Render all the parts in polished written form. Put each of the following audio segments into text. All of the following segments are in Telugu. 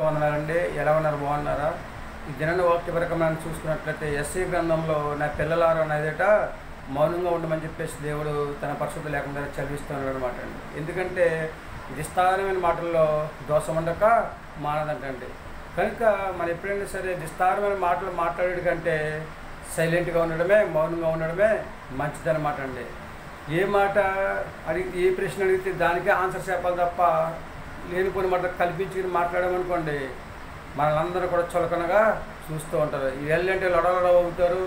ఉన్నారండి. ఎలా ఉన్నారు? బాగున్నారా? ఈ దిన వాక్యపరకం మనం చూసుకున్నట్లయితే ఎస్ఐ గ్రంథంలో నా పిల్లలారా అనేదట మౌనంగా ఉండమని చెప్పేసి దేవుడు తన పరిశుద్ధ లేకుండా చదివిస్తున్నాడు అనమాట అండి. ఎందుకంటే విస్తారమైన మాటల్లో దోషం ఉండక మానదంటండి. కనుక మనం ఎప్పుడైనా సరే విస్తారమైన మాటలు మాట్లాడేది కంటే సైలెంట్గా ఉండడమే, మౌనంగా ఉండడమే మంచిదన్నమాట అండి. ఏ మాట అడిగి ఏ ప్రశ్న అడిగితే దానికే ఆన్సర్ చెప్పాలి తప్ప లేనిపోయిన మాట కల్పించుకుని మాట్లాడామనుకోండి మనలందరూ కూడా చులకనగా చూస్తూ ఉంటారు. వీళ్ళంటే లొడలొడ అవుతారు,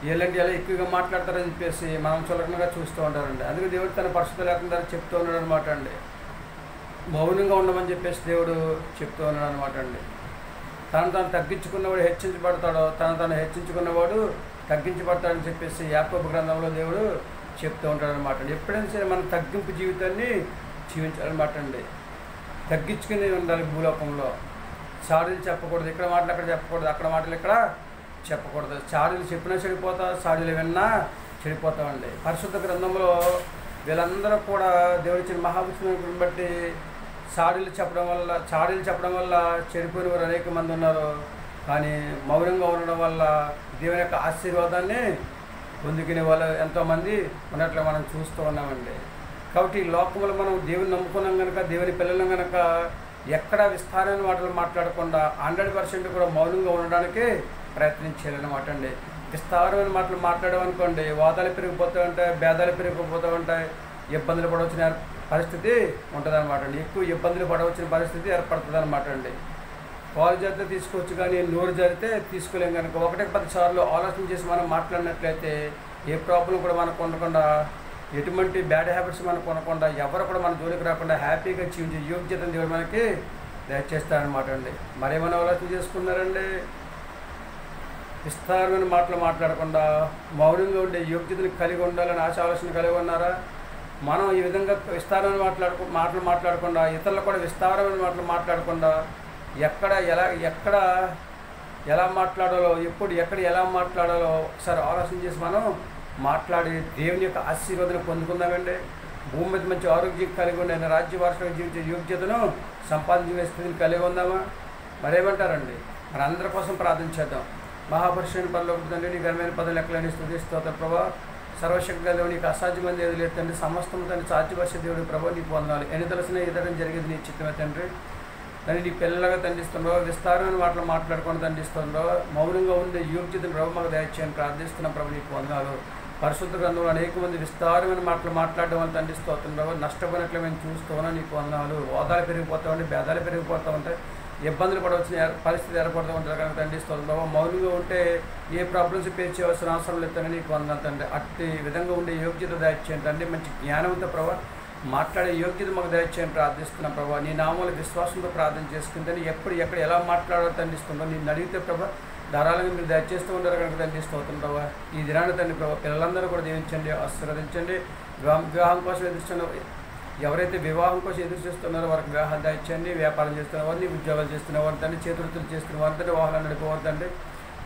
వీళ్ళంటే ఎలా ఎక్కువగా మాట్లాడతారని చెప్పేసి మనం చులకనగా చూస్తూ ఉంటారండి. అందుకే దేవుడు తన పరిశుద్ధ లేకుండా చెప్తూ ఉన్నాడు అనమాట అండి. మౌనంగా ఉండమని చెప్పేసి దేవుడు చెప్తూ ఉన్నాడు అనమాట అండి. తను తాను తగ్గించుకున్నవాడు హెచ్చించబడతాడో, తను హెచ్చించుకున్నవాడు తగ్గించబడతాడని చెప్పేసి యాకోబు గ్రంథంలో దేవుడు చెప్తూ ఉంటాడు అనమాట అండి. ఎప్పుడైనా సరే మనం తగ్గింపు జీవితాన్ని జీవించాలన్నమాట అండి. తగ్గించుకుని ఉండాలి. భూలోకంలో చాడీలు చెప్పకూడదు, ఇక్కడ మాటలు అక్కడ చెప్పకూడదు, అక్కడ మాటలు ఇక్కడ చెప్పకూడదు. చాడీలు చెప్పినా చెడిపోతాం, చాడీలు విన్నా చెడిపోతామండి. పరిశుద్ధ గ్రంథంలో వీళ్ళందరూ కూడా దేవుడిచ్చిన మహాపురుషులను బట్టి చాడీలు చెప్పడం వల్ల చెడిపోయిన వారు అనేక మంది ఉన్నారు. కానీ మౌనంగా ఉండడం వల్ల దేవుని యొక్క ఆశీర్వాదాన్ని పొందుకునే వాళ్ళు ఎంతోమంది ఉన్నట్లు మనం చూస్తూ ఉన్నామండి. కాబట్టి ఈ లోకంలో మనం దేవుని నమ్ముకున్నాం కనుక, దేవుని పిల్లలం కనుక ఎక్కడ విస్తారమైన మాటలు మాట్లాడకుండా 100% కూడా మౌనంగా ఉండడానికి ప్రయత్నం చేయాలన్నమాట అండి. విస్తారమైన మాటలు మాట్లాడామనుకోండి వాదాలు పెరిగిపోతూ ఉంటాయి, భేదాలు పెరిగిపోతూ ఉంటాయి, ఇబ్బందులు పడవచ్చిన పరిస్థితి ఉంటుంది అనమాట అండి. ఎక్కువ ఇబ్బందులు పడవచ్చిన పరిస్థితి ఏర్పడుతుంది అనమాట అండి. కాలు జరిగితే తీసుకోవచ్చు కానీ నోరు జరిగితే తీసుకోలేం కనుక 1-10 సార్లు ఆలోచన చేసి మనం మాట్లాడినట్లయితే ఏ ప్రాబ్లం కూడా మనకు ఉండకుండా, ఎటువంటి బ్యాడ్ హ్యాబిట్స్ మనకు ఉండకుండా, ఎవరు కూడా మన జోలికి రాకుండా హ్యాపీగా జీవించే యోగ్యతను దేవుడు మనకి దయచేస్తారనమాట అండి. మరేమైనా ఆలోచన చేసుకున్నారండి? విస్తారమైన మాటలు మాట్లాడకుండా మౌనంగా ఉండే యోగ్యతను కలిగి ఉండాలని ఆలోచన కలిగి ఉన్నారా? మనం ఈ విధంగా విస్తారమైన మాటలు మాట్లాడకుండా, ఇతరులు కూడా విస్తారమైన మాటలు మాట్లాడకుండా, ఎక్కడ ఎలా మాట్లాడాలో, ఎక్కడ ఎలా మాట్లాడాలో ఒకసారి ఆలోచన చేసి మనం మాట్లాడి దేవుని యొక్క ఆశీర్వాదం పొందుకుందామండి. భూమి మీద మంచి ఆరోగ్యం కలిగి ఉండే రాజ్య వారసులుగా జీవించే యోగ్యతను సంపాదించుకునే స్థితిని కలిగి ఉందామా? మరేమంటారండి? మరి అందరి కోసం ప్రార్థించేద్దాం. మహాపురుషుని పరలోకపు తండ్రి, నీ ఘనమైన పదవి లెక్కలని స్తుతిస్తోత్రం ప్రభా. సర్వశక్తి దేవుడు, నీకు అసాధ్యమైన ఏది లేదు తండ్రి. సమస్తం తండ్రి సాధ్యపరిచే దేవుడు ప్రభు, నీకు వందనాలు. ఎన్ని తెలిసిన ఎదడం జరిగేది నీ చిత్తమే తండ్రి. కానీ నీ పిల్లలుగా తండ్రిస్తున్నావు, విస్తారమైన మాటలు మాట్లాడుకొని తండ్రిస్తున్నావు, మౌనంగా ఉండే యోగ్యతను ప్రభు మాకు దయచేయని ప్రార్థిస్తున్నాం ప్రభు, నీకు వందనాలు. పరిశుద్ధ గ్రంథంలో అనేక మంది విస్తారమైన మాటలు మాట్లాడడం వల్ల తండ్రిస్తున్నావు, నష్టపోయినట్లు మేము చూస్తూ ఉన్నాం, నీకు వందనాలు. వాదాలు పెరిగిపోతూ ఉంటాయి, భేదాలు పెరిగిపోతూ ఉంటాయి, ఇబ్బందులు పడవలసిన పరిస్థితి ఏర్పడుతూ ఉంటారు కనుక తండ్రిస్తున్నావు. మౌనంగా ఉంటే ఏ ప్రాబ్లమ్స్ ఫేస్ చేయవలసిన అవసరం లేదని నీకు వందనాలు తండ్రి. అట్టి విధంగా ఉండే యోగ్యత దయచేయండి తండ్రి. మంచి జ్ఞానంతో ప్రభావ మాట్లాడే యోగ్యత మాకు దయచేయని ప్రార్థిస్తున్నాం ప్రభావ. నీ నామాలు విశ్వాసంతో ప్రార్థన చేసుకుంటే ఎప్పుడు ఎక్కడ ఎలా మాట్లాడాలో తండ్రిస్తుందో నేను అడిగితే ప్రభావ ధారాళంగా మీరు దయచేస్తూ ఉంటారు కనుక తండ్రిస్తూ ప్రభావ. ఈ దినాన్ని తండ్రి ప్రభావ పిల్లలందరూ కూడా దీవించండి, ఆశీర్వదించండి. వివాహం కోసం ఎవరైతే వివాహం కోసం ఎదురు చేస్తున్నారో వారికి వివాహం దయచేయండి. వ్యాపారం చేస్తున్న వారిని, ఉద్యోగాలు చేస్తున్న వారిని తండ్రి, చేతులతో చేస్తున్న వారిని వాహనాలు నడిపోవద్దండి.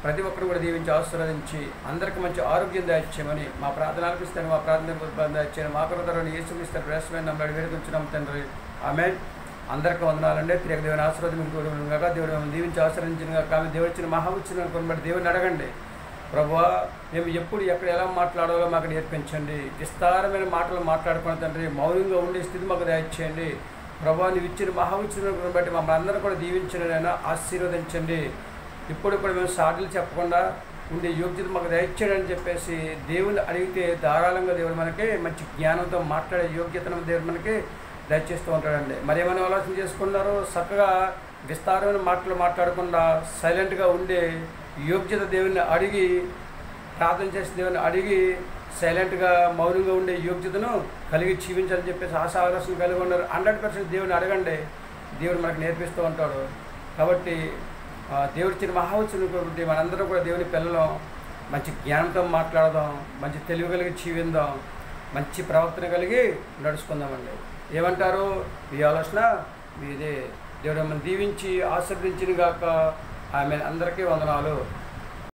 ప్రతి ఒక్కరు కూడా దీవించి ఆశీర్వదించి అందరికీ మంచి ఆరోగ్యం దయచేయమని మా ప్రార్థన అనిపిస్తాను. మా ప్రార్థన దయచేయని మా కొరతను యేసుక్రీస్తు శ్రేష్టమైన నమ్మడి వేడుకొంచున్నాం తండ్రి. ఆమేన్. అందరికీ వందనాలండి. తిరిగి దేవుని ఆశీర్వాదం మీకు కాక దేవుడు మేము దీవించి ఆశీర్వదించిన కాక ఆమె దేవుడు ఇచ్చిన మహావుచ్చిన కొనబడి దేవుని అడగండి. ప్రభువా, మేము ఎప్పుడు ఎక్కడ ఎలా మాట్లాడాలో మాకు నేర్పించండి. విస్తారమైన మాటలు మాట్లాడుకున్న తండ్రి, మౌనంగా ఉండే స్థితి మాకు దయచేయండి. ప్రభువా, నీవు ఇచ్చిన మహావుచ్చిన బట్టి మమ్మల్ని అందరూ కూడా దీవించండి, అయినా ఆశీర్వదించండి. ఇప్పుడు కూడా మేము సాటిలు చెప్పకుండా ఉండే యోగ్యత మాకు దయచేయండి అని చెప్పేసి దేవుని అడిగితే ధారాళంగా దేవుడు మనకి మంచి జ్ఞానంతో మాట్లాడే యోగ్యతను దేవుడు మనకి దయచేస్తూ ఉంటాడండి. మరి ఏమైనా ఆలోచన చేసుకున్నారో చక్కగా విస్తారమైన మాటలు మాట్లాడకుండా సైలెంట్గా ఉండే యోగ్యత దేవుని అడిగి ప్రార్థన చేసి దేవుని అడిగి సైలెంట్గా మౌనంగా ఉండే యోగ్యతను కలిగి జీవించాలని చెప్పేసి ఆలోచన కలిగి ఉన్నారు. 100% దేవుని అడగండి, దేవుడు మనకు నేర్పిస్తూ ఉంటాడు. కాబట్టి దేవుడిచ్చిన మహావచనం కాబట్టి మనందరం కూడా దేవుని పిల్లలు మంచి జ్ఞానంతో మాట్లాడదాం, మంచి తెలివి కలిగి జీవిద్దాం, మంచి ప్రవర్తన కలిగి నడుచుకుందామండి. ఏమంటారు? మీ ఆలోచన మీదే. దేవుడు మిమ్మల్ని దీవించి ఆశీర్వదించిన గాక. ఆమె అందరికీ వందనాలు.